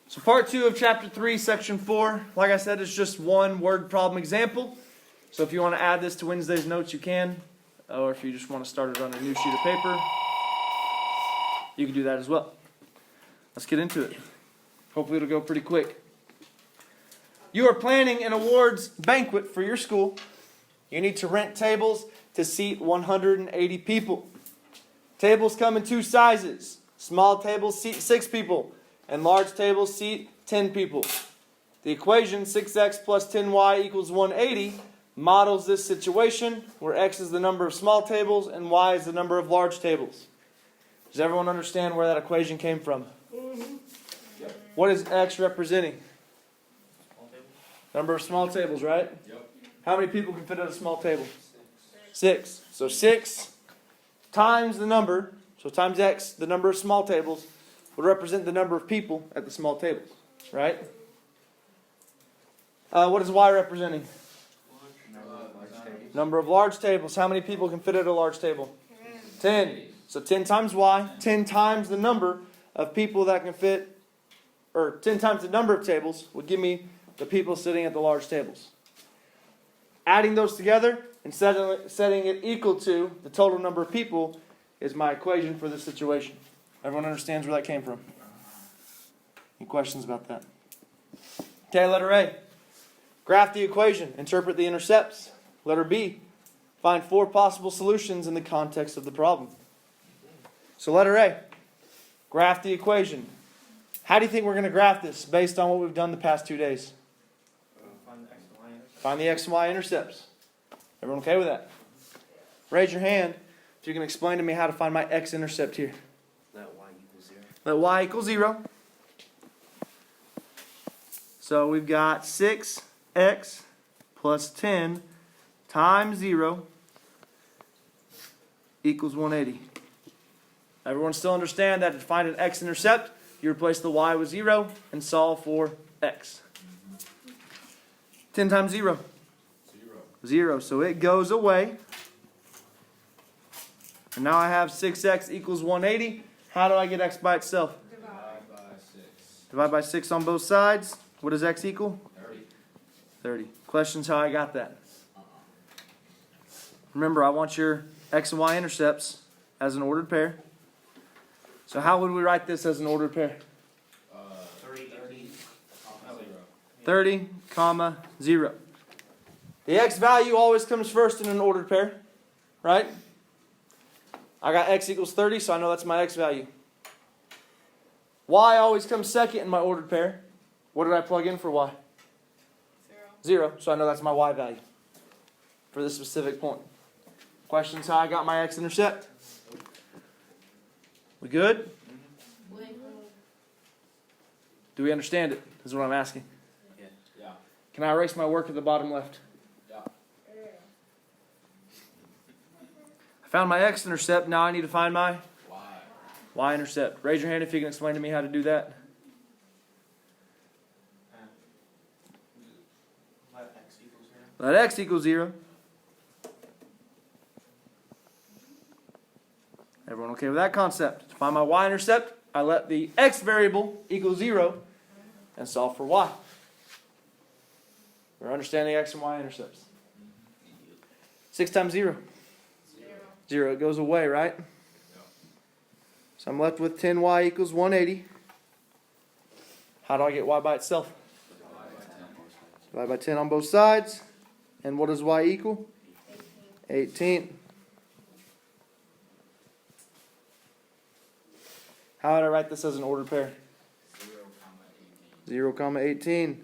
So part 2 of chapter 3, section 4, like I said, is just one word problem example. So if you want to add this to Wednesday's notes, you can. Or if you just want to start it on a new sheet of paper, you can do that as well. Let's get into it. Hopefully it'll go pretty quick. You are planning an awards banquet for your school. You need to rent tables to seat 180 people. Tables come in 2 sizes. Small tables seat 6 people, and large tables seat 10 people. The equation 6x plus 10y equals 180 models this situation where x is the number of small tables and y is the number of large tables. Does everyone understand where that equation came from? Yep. What is x representing? Small table. Number of small tables, right? Yep. How many people can fit at a small table? 6. So 6 times the number, so times x, the number of small tables, would represent the number of people at the small tables, right? What is y representing? Number of large tables. How many people can fit at a large table? 10. So 10 times y, 10 times the number of people that can fit, or 10 times the number of tables would give me the people sitting at the large tables. Adding those together and setting it equal to the total number of people is my equation for this situation. Everyone understands where that came from? Any questions about that? Okay, letter A. Graph the equation. Interpret the intercepts. Letter B. Find 4 possible solutions in the context of the problem. So letter A. Graph the equation. How do you think we're going to graph this based on what we've done the past 2 days? Find the x and y intercepts. Everyone okay with that? Raise your hand if you can explain to me how to find my x-intercept here. Let y equal 0. Let y equal 0. So we've got 6x plus 10 times 0 equals 180. Everyone still understand that to find an x-intercept, you replace the y with 0 and solve for x. 10 times 0? 0. So it goes away. And now I have 6x equals 180. How do I get x by itself? Divide by 6. Divide by 6 on both sides. What does x equal? 30. 30. Questions how I got that? Remember, I want your x and y intercepts as an ordered pair. So how would we write this as an ordered pair? 30, comma, 0. The x value always comes first in an ordered pair, right? I got x equals 30, so I know that's my x value. Y always comes second in my ordered pair. What did I plug in for y? 0. So I know that's my y value for this specific point. Questions how I got my x-intercept? We good? Do we understand it? Is what I'm asking. Yeah. Can I erase my work at the bottom left? Yeah. I found my x-intercept. Now I need to find my Y. y-intercept. Raise your hand if you can explain to me how to do that. Let x equal 0. Let x equal 0. Everyone okay with that concept? To find my y-intercept, I let the x variable equal 0 and solve for y. We're understanding x and y intercepts. 6 times 0? 0. It goes away, right? So I'm left with 10y equals 180. How do I get y by itself? Divide by 10 on both sides. And what does y equal? 18. How would I write this as an ordered pair? 0, 18.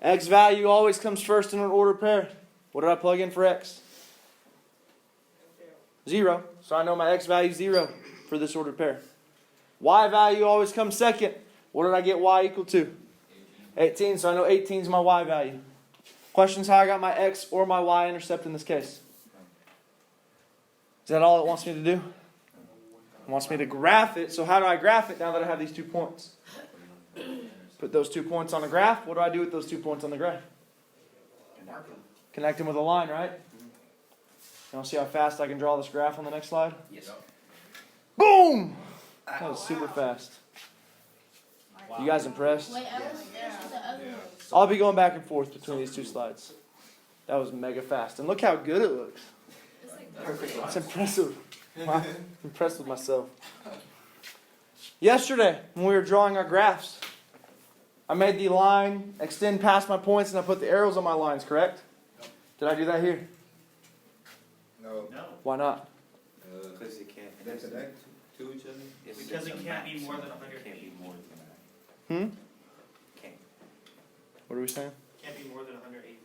X value always comes first in an ordered pair. What did I plug in for x? 0. So I know my x value is 0 for this ordered pair. Y value always comes second. What did I get y equal to? 18. So I know 18 is my y value. Questions how I got my x or my y intercept in this case? Is that all it wants me to do? It wants me to graph it. So how do I graph it now that I have these 2 points? Put those 2 points on the graph. What do I do with those 2 points on the graph? Connect them with a line, right? You want to see how fast I can draw this graph on the next slide? Yes. Boom! That was super fast. Y You guys impressed? Wait, I was finished with the other one. I'll be going back and forth between these two slides. That was mega fast. And look how good it looks. It's impressive. Wow. I'm impressed with myself. Yesterday, when we were drawing our graphs, I made the line extend past my points and I put the arrows on my lines, correct? Did I do that here? No. No, Why not? because it can't. They connect to each other? It's Because it a can't be max. more than 100 It can't feet. be more than that. Hmm? Can't. What are we saying? Can't be more than 108 feet.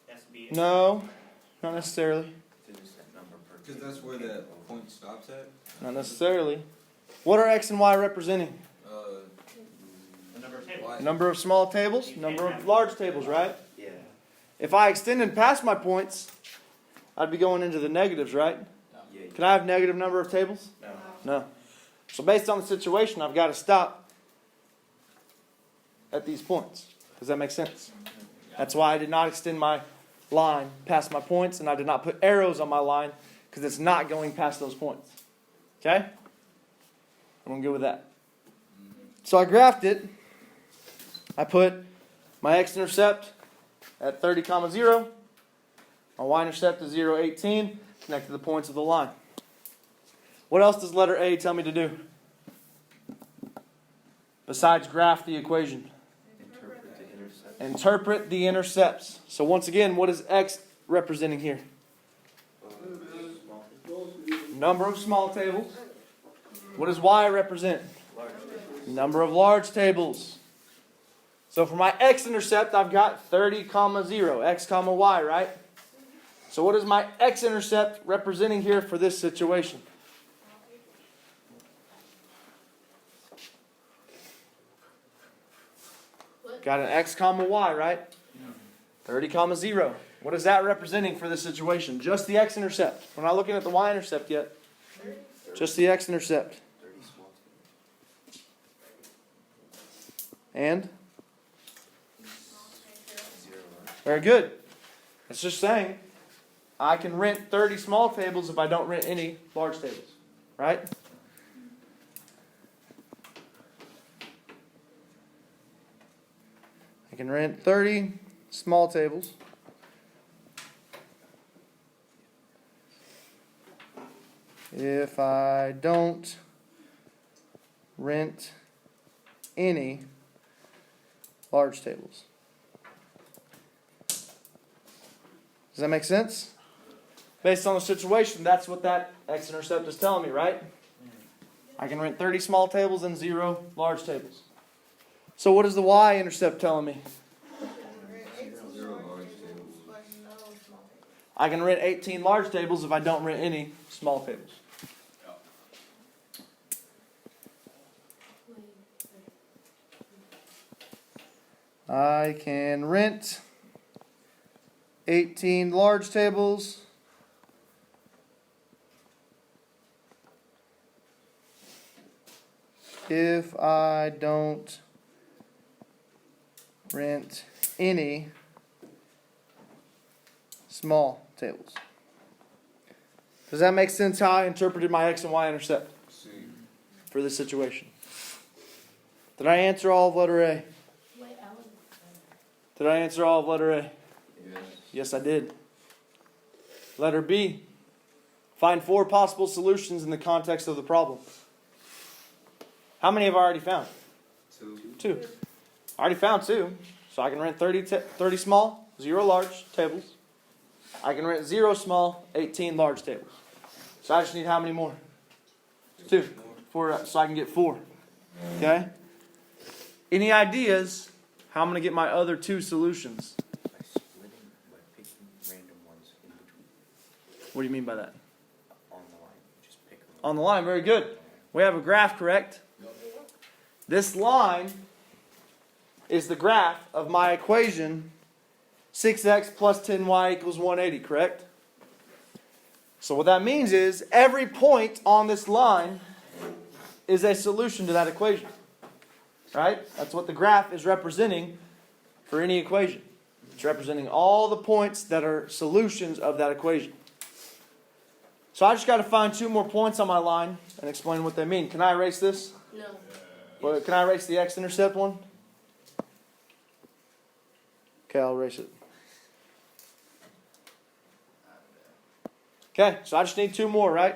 It has to be. No, not necessarily. There's that number per. Because that's where that point stops at. Not necessarily. What are X and Y representing? The number of tables. Y. Number of small tables, number of large tables, right? Yeah. If I extended past my points, I'd be going into the negatives, right? Yeah. Can I have negative number of tables? No. No. So based on the situation, I've got to stop at these points. Does that make sense? That's why I did not extend my line past my points, and I did not put arrows on my line, because it's not going past those points. Okay? I'm good with that. So I graphed it. I put my x-intercept at 30, 0. My y-intercept is 0, 18. Connect to the points of the line. What else does letter A tell me to do? Besides graph the equation. Interpret the intercept. Interpret the intercepts. So once again, what is x representing here? Small. Number of small tables. What does y represent? Large tables. Number of large tables. So for my x-intercept, I've got 30, 0, x, y, right? So what is my x-intercept representing here for this situation? Got an x, y, right? 30, 0. What is that representing for this situation? Just the x-intercept. We're not looking at the y-intercept yet. Just the x-intercept. 30 small tables. And? 0 large. Very good. It's just saying, I can rent 30 small tables if I don't rent any large tables. Right? I can rent 30 small tables. If I don't rent any large tables. Does that make sense? Based on the situation, that's what that x-intercept is telling me, right? I can rent 30 small tables and 0 large tables. So what is the y-intercept telling me? 0 large tables. I can rent 18 large tables if I don't rent any small tables. I can rent 18 large tables if I don't rent any small tables. Does that make sense how I interpreted my x and y intercept C. for this situation? Did I answer all of letter A? Wait, Alan. Did I answer all of letter A? Yes. Yes, I did. Letter B. Find 4 possible solutions in the context of the problem. How many have I already found? 2. 2. I already found 2. So I can rent 30 small, 0 large tables. I can rent 0 small, 18 large tables. So I just need how many more? 2. 4, so I can get 4. Okay? Any ideas how I'm going to get my other 2 solutions? By splitting, by picking random ones in between. What do you mean by that? On the line. Just pick them. On the line, very good. We have a graph, correct? This line is the graph of my equation 6x plus 10y equals 180, correct? So what that means is every point on this line is a solution to that equation. Right? That's what the graph is representing for any equation. It's representing all the points that are solutions of that equation. So I just got to find 2 more points on my line and explain what they mean. Can I erase this? No. Well, can I erase the x-intercept one? Okay, I'll erase it. Okay, so I just need 2 more, right?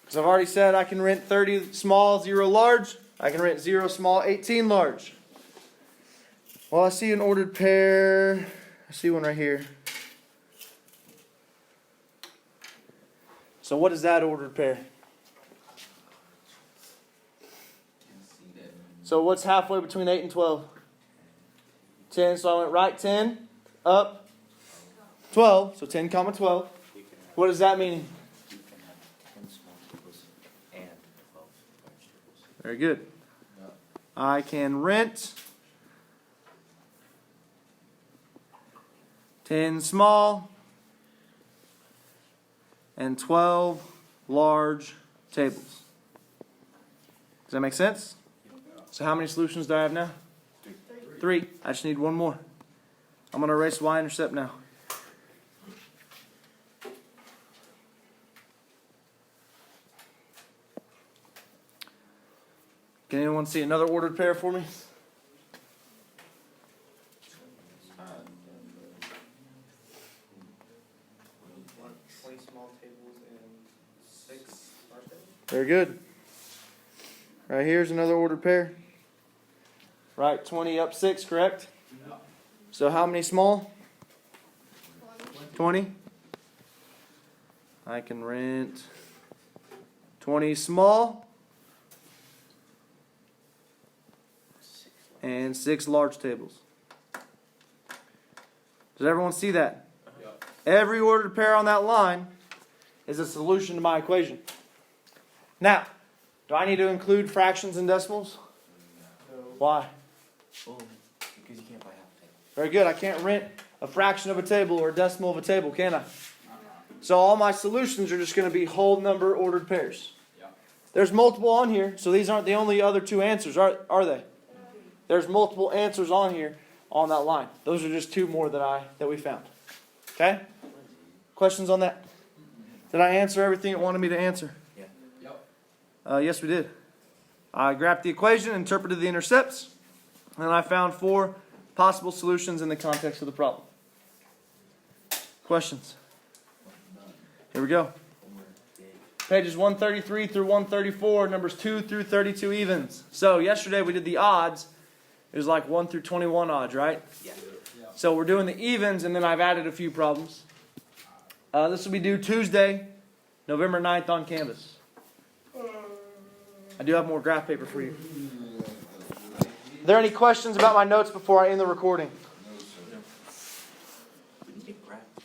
Because I've already said I can rent 30 small, 0 large. I can rent 0 small, 18 large. Well, I see an ordered pair. I see one right here. So what is that ordered pair? Can't see that. So what's halfway between 8 and 12? 10, so I went right 10, up 12, so 10 comma 12. You can have, What does that mean? you can have 10 small tables and 12 large tables. Very good. I can rent 10 small and 12 large tables. Does that make sense? So how many solutions do I have now? 3. I just need 1 more. I'm going to erase y-intercept now. Can anyone see another ordered pair for me? 20 small tables and 6 large tables. Very good. Right here's another ordered pair. Right, 20 up 6, correct? So how many small? 20. I can rent 20 small and 6 large tables. Does everyone see that? Every ordered pair on that line is a solution to my equation. Now, do I need to include fractions and decimals? Why? Oh, because you can't buy half a table. Very good. I can't rent a fraction of a table or a decimal of a table, can I? So all my solutions are just going to be whole number ordered pairs. There's multiple on here, so these aren't the only other 2 answers, are they? There's multiple answers on here on that line. Those are just 2 more that we found. Okay? Questions on that? Did I answer everything it wanted me to answer? Yeah. Yes, we did. I grabbed the equation, interpreted the intercepts, and I found 4 possible solutions in the context of the problem. Questions? Here we go. Pages 133 through 134, numbers 2 through 32 evens. So yesterday we did the odds. It was like 1 through 21 odds, right? Yeah. So we're doing the evens, and then I've added a few problems. This will be due Tuesday, November 9th on Canvas. I do have more graph paper for you. Are there any questions about my notes before I end the recording?